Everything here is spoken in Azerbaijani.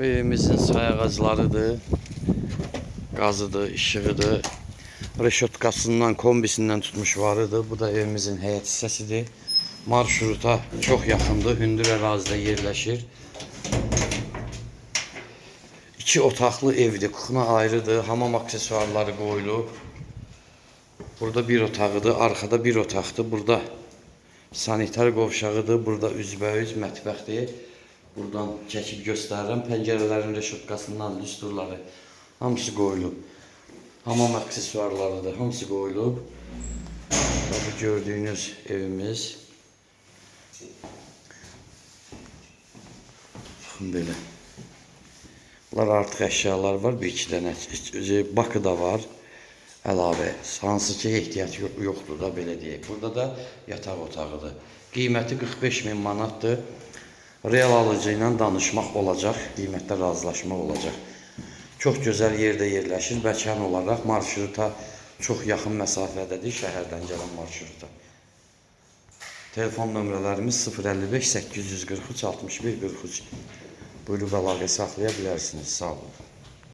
Bu evimizin sayğaclarıdır, qazıdır, işığıdır. Reşotkasından, kombisindən tutmuş varıdır. Bu da evimizin həyət hissəsidir. Marşruta çox yaxındır, hündür ərazidə yerləşir. 2 otaqlı evdir, kuxuna ayrıdır, hamam aksesuarları qoyulub. Burada bir otağıdır, arkada bir otaqdır. Burada sanitar qovşağıdır, burada üzbəüz mətbəxdir. Buradan çəkib göstərirəm. Pəncərələrin reşotkasından lüstrları hamısı qoyulub. Hamam aksesuarlarıdır, hamısı qoyulub. Bu gördüyünüz evimiz. Baxın belə. Bunlar artıq əşyalar var, bir iki dənə. Bakı da var, əlavə. Hansı ki, ehtiyac yoxdur da, belə deyək. Burada da yataq otağıdır. Qiyməti 45.000 manatdır. Real alıcı ilə danışmaq olacaq, qiymətdə razılaşma olacaq. Çox gözəl yerdə yerləşir, məkan olaraq marşruta çox yaxın məsafədədir, şəhərdən gələn marşruta. Telefon nömrələrimiz 055 843 61 43. Buyurub əlaqə saxlaya bilərsiniz. Sağ olun.